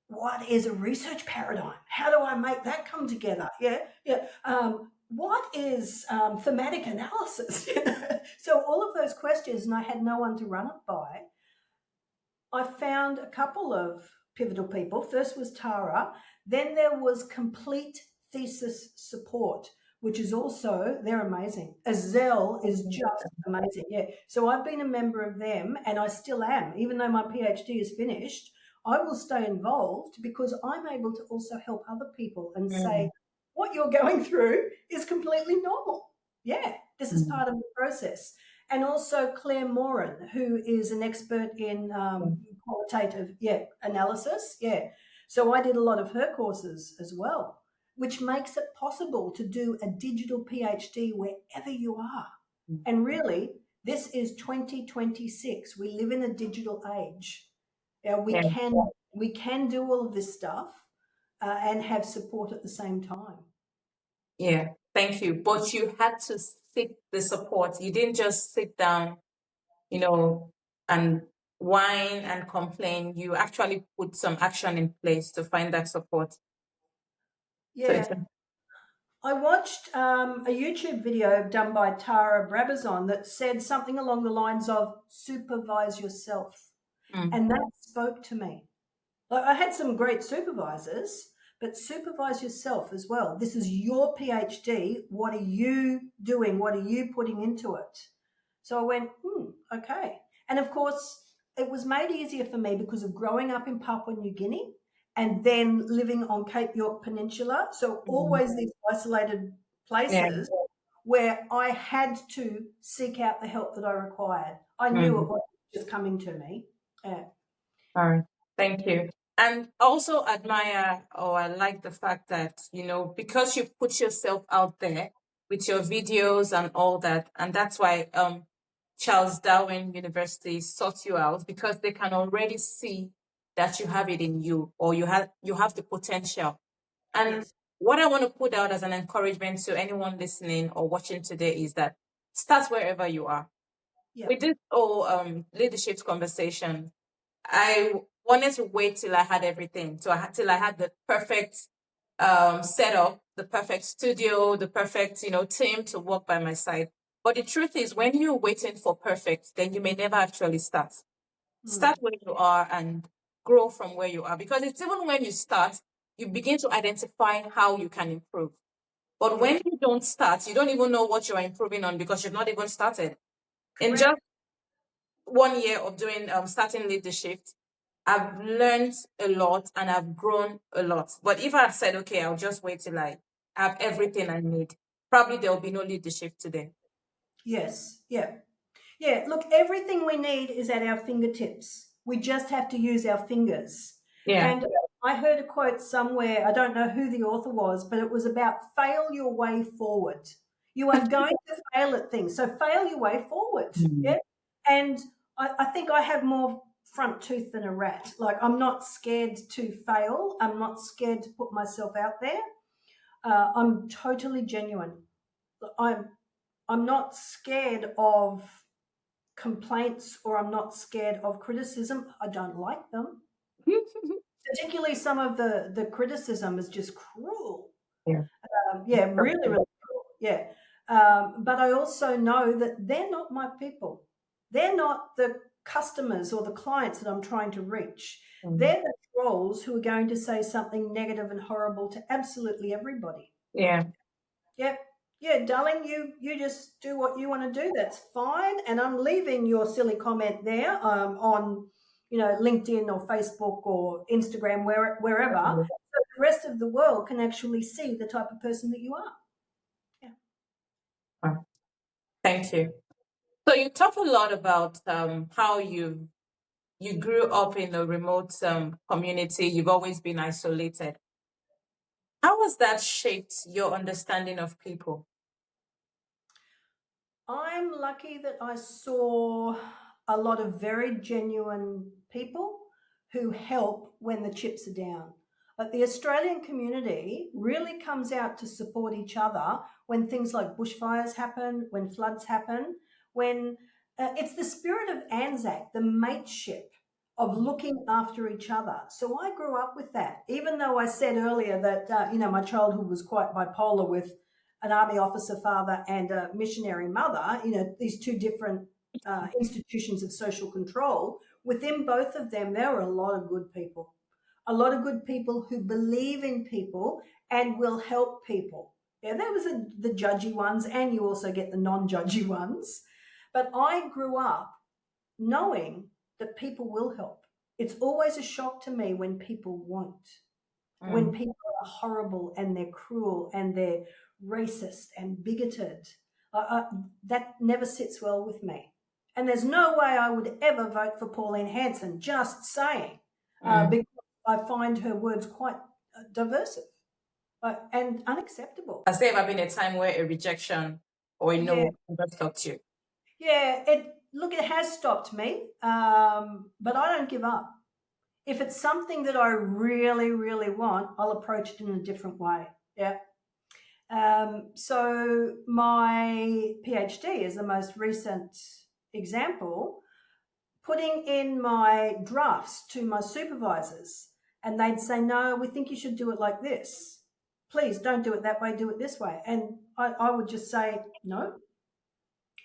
what is a research paradigm? How do I make that come together? Yeah. What is thematic analysis? So all of those questions, and I had no one to run it by. I found a couple of pivotal people. First was Tara. Then there was Complete Thesis Support, which is also, they're amazing. Azelle is just amazing. Yeah. So I've been a member of them and I still am. Even though my PhD is finished, I will stay involved because I'm able to also help other people and say, what you're going through is completely normal. Yeah, this is part of the process. And also Claire Moran, who is an expert in qualitative analysis. Yeah. So I did a lot of her courses as well, which makes it possible to do a digital PhD wherever you are. And really, this is 2026. We live in a digital age. We can do all of this stuff and have support at the same time. Yeah, thank you. But you had to seek the support. You didn't just sit down, and whine and complain. You actually put some action in place to find that support. So Yeah. I watched a YouTube video done by Tara Brabazon that said something along the lines of supervise yourself. And that spoke to me. Like, I had some great supervisors, but supervise yourself as well. This is your PhD. What are you doing? What are you putting into it? So I went, okay. And of course, it was made easier for me because of growing up in Papua New Guinea and then living on Cape York Peninsula. So always these isolated places where I had to seek out the help that I required. I knew it wasn't just coming to me. Yeah. All right. Thank you. And also admire or I like the fact that, because you put yourself out there with your videos and all that, and that's why Charles Darwin University sought you out because they can already see that you have it in you or you have the potential. And what I want to put out as an encouragement to anyone listening or watching today is that start wherever you are. With this whole leadership conversation, I wanted to wait till I had everything. Till I had the perfect setup, the perfect studio, the perfect, team to work by my side. But the truth is, when you're waiting for perfect, then you may never actually start. Start where you are and grow from where you are. Because it's even when you start, you begin to identify how you can improve. But when you don't start, you don't even know what you're improving on because you've not even started. In just 1 year of doing starting leadership, I've learned a lot and I've grown a lot. But if I had said, okay, I'll just wait till I have everything I need, probably there will be no leadership today. Yes. Yeah. Yeah. Look, everything we need is at our fingertips. We just have to use our fingers. Yeah. And I heard a quote somewhere, I don't know who the author was, but it was about fail your way forward. You are going to fail at things. So fail your way forward. Yeah. And I think I have more front tooth than a rat. Like, I'm not scared to fail. I'm not scared to put myself out there. I'm totally genuine. I'm not scared of complaints, or I'm not scared of criticism. I don't like them. Particularly some of the criticism is just cruel. Yeah. Really, really cool. Yeah. But I also know that they're not my people. They're not the customers or the clients that I'm trying to reach. They're the trolls who are going to say something negative and horrible to absolutely everybody. Yeah. Yep. Yeah, darling, you just do what you want to do. That's fine. And I'm leaving your silly comment there on, LinkedIn or Facebook or Instagram, wherever. So the rest of the world can actually see the type of person that you are. Yeah. Oh, thank you. So you talk a lot about how you grew up in a remote community. You've always been isolated. How has that shaped your understanding of people? I'm lucky that I saw a lot of very genuine people who help when the chips are down. But the Australian community really comes out to support each other when things like bushfires happen, when floods happen, when it's the spirit of Anzac, the mateship of looking after each other. So I grew up with that, even though I said earlier that, my childhood was quite bipolar with an army officer father and a missionary mother, these two different institutions of social control. Within both of them, there were a lot of good people, who believe in people and will help people. Yeah, there was the judgy ones, and you also get the non-judgy ones. But I grew up knowing that people will help. It's always a shock to me when people won't, when people are horrible and they're cruel and they're racist and bigoted. That never sits well with me. And there's no way I would ever vote for Pauline Hanson, just saying, because I find her words quite diversive and unacceptable. Has there ever been a time where a rejection or a Yeah, no ever stopped you? yeah. It has stopped me, but I don't give up. If it's something that I really, really want, I'll approach it in a different way. Yeah. So my PhD is the most recent example, putting in my drafts to my supervisors, and they'd say, no, we think you should do it like this. Please don't do it that way, do it this way. And I would just say, no,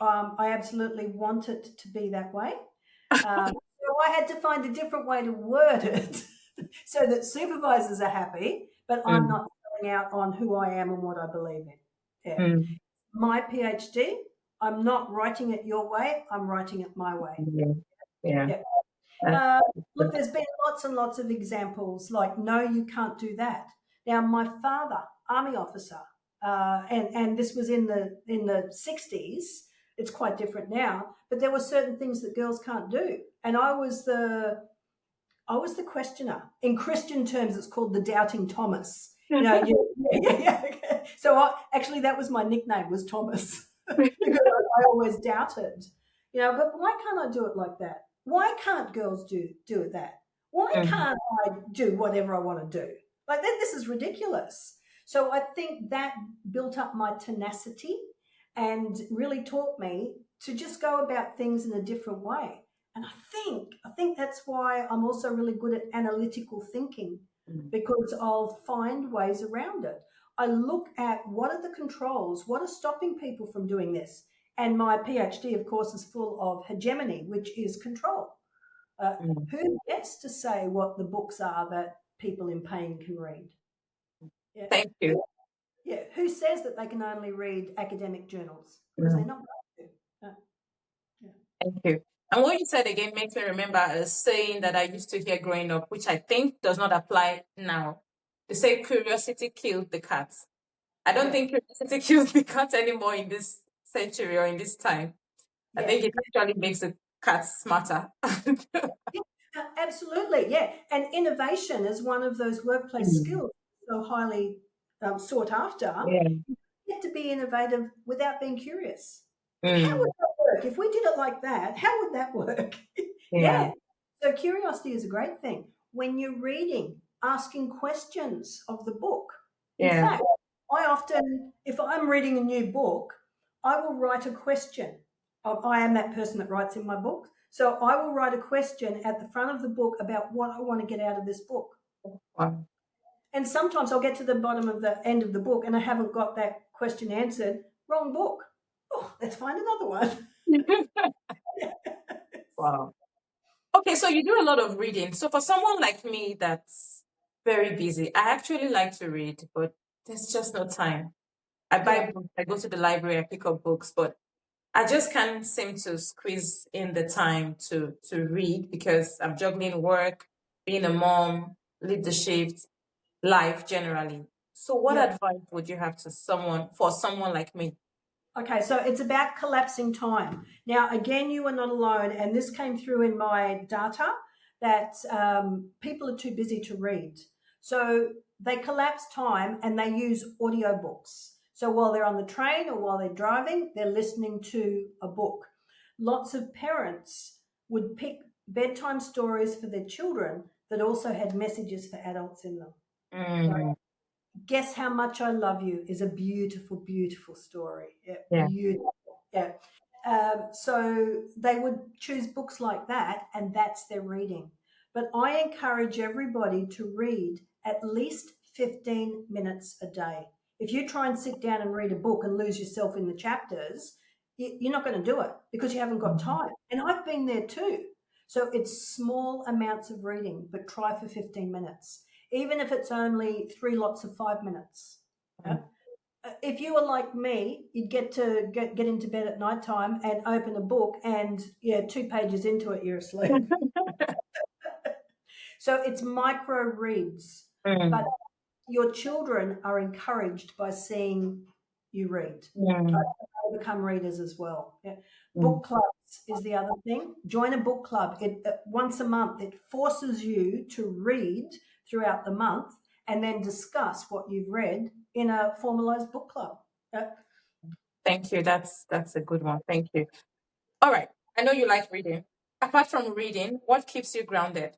I absolutely want it to be that way. So I had to find a different way to word it so that supervisors are happy, but I'm Mm, not selling out on who I am and what I believe in. Yeah. mm, My PhD, I'm not writing it your way, I'm writing it my way. yeah. Yeah. Yeah. That's Look, there's been lots and lots of examples like, no, you can't do that. Now, my father, army officer, and this was in the 60s. It's quite different now, but there were certain things that girls can't do, and I was the questioner. In Christian terms, it's called the doubting Thomas. Yeah. So actually, that was my nickname, was Thomas, because I always doubted. But why can't I do it like that? Why can't girls do it that? Why Mm, can't I do whatever I want to do? Like that, this is ridiculous. So I think that built up my tenacity and really taught me to just go about things in a different way. And I think that's why I'm also really good at analytical thinking, mm, because I'll find ways around it. I look at what are the controls, what are stopping people from doing this. And my PhD, of course, is full of hegemony, which is control. mm. Who gets to say what the books are that people in pain can read? Yeah. Thank you. Who says that they can only read academic journals? Because they're Mm, not going to. Yeah. thank you. And what you said again makes me remember a saying that I used to hear growing up, which I think does not apply now. They say curiosity killed the cat. I don't Yeah. think curiosity kills the cat anymore in this century or in this time. I Yeah. think it actually makes the cat smarter. Yeah, absolutely, yeah. And innovation is one of those workplace Mm, skills so highly sought after. yeah. get to be innovative without being curious. Like, how would Mm, that work? If we did it like that, how would that work? yeah. Yeah. So curiosity is a great thing. When you're reading, asking questions of the book. In Yeah. fact, I often, if I'm reading a new book, I will write a question. I am that person that writes in my book. So I will write a question at the front of the book about what I want to get out of this book. Wow. And sometimes I'll get to the bottom of the end of the book and I haven't got that question answered. Wrong book. Oh, let's find another one. Wow. Okay, so you do a lot of reading. So for someone like me that's very busy, I actually like to read, but there's just no time. I Yeah. buy books, I go to the library, I pick up books, but I just can't seem to squeeze in the time to read because I'm juggling work, being a mom, lead the shift, life generally. So what Yeah. advice would you have to someone like me? Okay, so it's about collapsing time. Now, again, you are not alone, and this came through in my data that people are too busy to read. So they collapse time and they use audiobooks. So while they're on the train or while they're driving, they're listening to a book. Lots of parents would pick bedtime stories for their children that also had messages for adults in them. Mm, Guess How Much I Love You is a beautiful, beautiful story. Yeah, yeah. beautiful. Yeah. So they would choose books like that, and that's their reading. But I encourage everybody to read at least 15 minutes a day. If you try and sit down and read a book and lose yourself in the chapters, you're not going to do it because you haven't got Mm, time. And I've been there too. So it's small amounts of reading, but try for 15 minutes even if it's only 3 lots of 5 minutes. Yeah? mm. If you were like me, you'd get to get into bed at night time and open a book, and yeah, 2 pages into it, you're asleep. So it's micro reads, but Mm, your children are encouraged by seeing you read. mm, They become readers as well. Yeah. mm. Book clubs is the other thing. Join a book club. It once a month. It forces you to read throughout the month and then discuss what you've read in a formalized book club. Thank you. That's a good one. Thank you. All right. I know you like reading. Apart from reading, what keeps you grounded?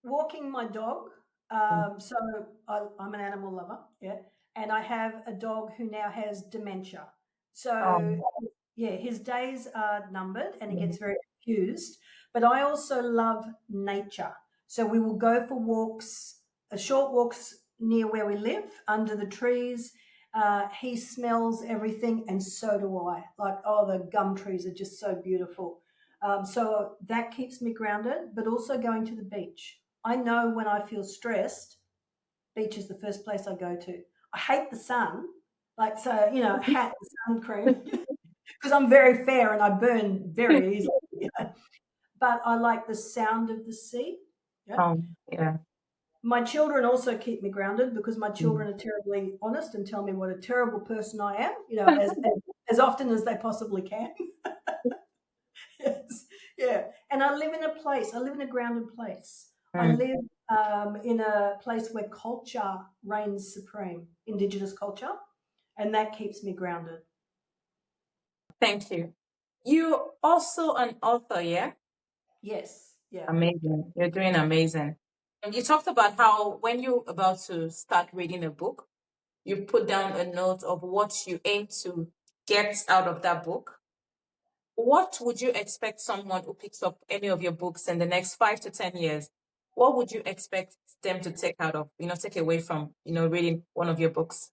Walking my dog. Mm. So I'm an animal lover, yeah, and I have a dog who now has dementia. So Um, yeah, his days are numbered and he mm, gets very confused. But I also love nature. So we will go for walks, short walks near where we live, under the trees. He smells everything, and so do I. Like, oh, the gum trees are just so beautiful. So that keeps me grounded, but also going to the beach. I know when I feel stressed, beach is the first place I go to. I hate the sun, like, so, hat, sun cream, because I'm very fair and I burn very easily. But I like the sound of the sea. Yeah. yeah. My children also keep me grounded because my Mm. children are terribly honest and tell me what a terrible person I am, as often as they possibly can. Yes. Yeah. And I live in a place, I live in a grounded place. I Mm. live in a place where culture reigns supreme, Indigenous culture, and that keeps me grounded. Thank you. You also an author, yeah? Yes. Yeah. Amazing. You're doing amazing. And you talked about how when you're about to start reading a book, you put down a note of what you aim to get out of that book. What would you expect someone who picks up any of your books in the next 5 to 10 years? What would you expect them to take out of, take away from, reading one of your books?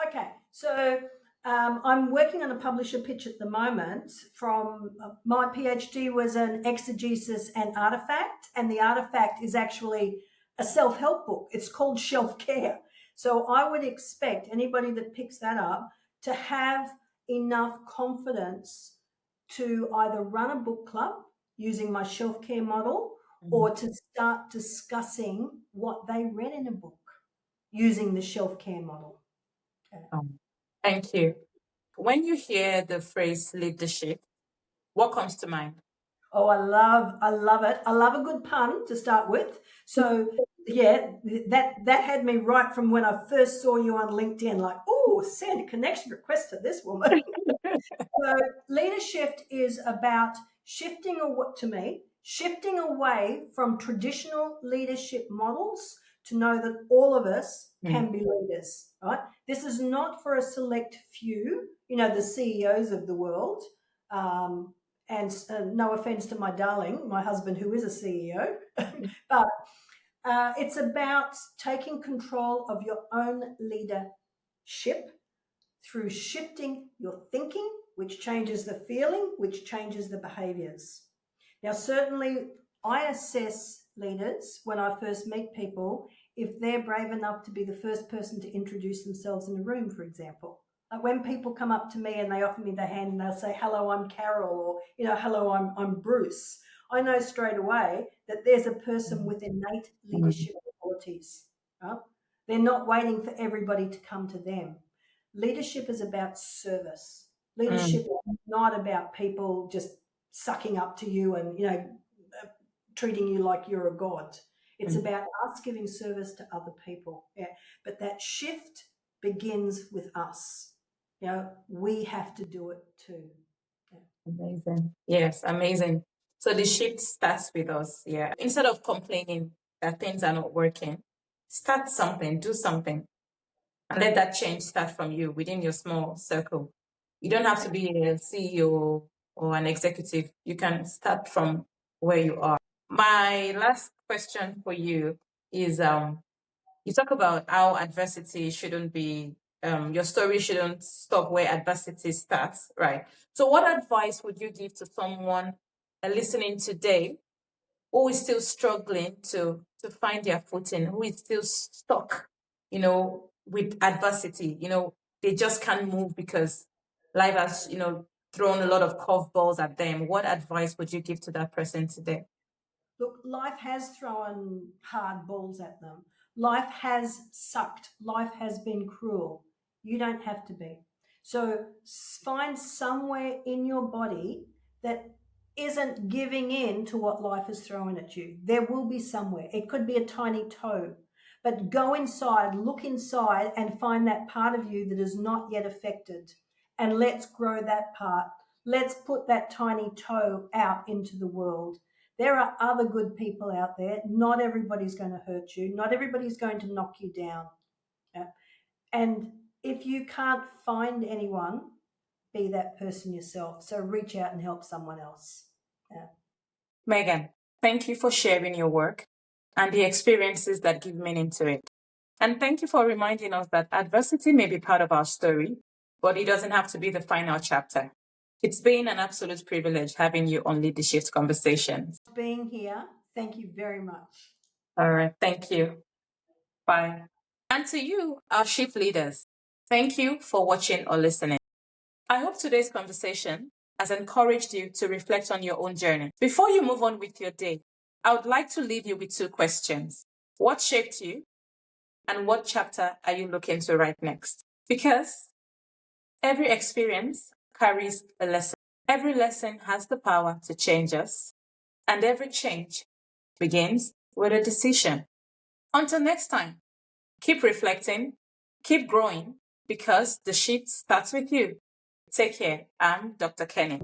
Okay, so I'm working on a publisher pitch at the moment. From my PhD was an exegesis and artifact, and the artifact is actually a self-help book. It's called Shelf Care. So I would expect anybody that picks that up to have enough confidence to either run a book club using my shelf care model Mhm. or to start discussing what they read in a book using the shelf care model. Okay. Thank you. When you hear the phrase leadership, what comes to mind? Oh, I love it. I love a good pun to start with. So Yeah, that had me right from when I first saw you on LinkedIn, like, oh, send a connection request to this woman. So leadership is about shifting away from traditional leadership models to know that all of us can be leaders, right? This is not for a select few, the CEOs of the world. And no offense to my darling, my husband, who is a CEO, but it's about taking control of your own leadership through shifting your thinking, which changes the feeling, which changes the behaviors. Now, certainly, I assess leaders when I first meet people if they're brave enough to be the first person to introduce themselves in a room, for example. Like when people come up to me and they offer me their hand and they'll say, hello, I'm Carol, or, hello, I'm Bruce. I know straight away that there's a person with innate leadership qualities. Right? They're not waiting for everybody to come to them. Leadership is about service. Leadership is not about people just sucking up to you and treating you like you're a god. It's about us giving service to other people. Yeah, but that shift begins with us. We have to do it too. Yeah. Amazing. Yes, amazing. So the shift starts with us. Yeah. Instead of complaining that things are not working, start something, do something, and let that change start from you within your small circle. You don't have to be a CEO or an executive. You can start from where you are. My last question for you is you talk about how adversity shouldn't be your story shouldn't stop where adversity starts, right? So what advice would you give to someone listening today who is still struggling to find their footing, who is still stuck, with adversity? They just can't move because life has, thrown a lot of curveballs at them. What advice would you give to that person today? Look, life has thrown hard balls at them. Life has sucked. Life has been cruel. You don't have to be. So find somewhere in your body that isn't giving in to what life is throwing at you. There will be somewhere. It could be a tiny toe. But go inside, look inside, and find that part of you that is not yet affected. And let's grow that part. Let's put that tiny toe out into the world. There are other good people out there. Not everybody's going to hurt you. Not everybody's going to knock you down. Yeah. And if you can't find anyone, be that person yourself. So reach out and help someone else. Yeah. Megan, thank you for sharing your work and the experiences that give meaning to it. And thank you for reminding us that adversity may be part of our story, but it doesn't have to be the final chapter. It's been an absolute privilege having you on Lead the Shift Conversations. Being here, thank you very much. All right, thank you. Bye. And to you, our shift leaders, thank you for watching or listening. I hope today's conversation has encouraged you to reflect on your own journey. Before you move on with your day, I would like to leave you with two questions. What shaped you? And what chapter are you looking to write next? Because every experience carries a lesson. Every lesson has the power to change us, and every change begins with a decision. Until next time, keep reflecting, keep growing, because the shift starts with you. Take care. I'm Dr. Kenny.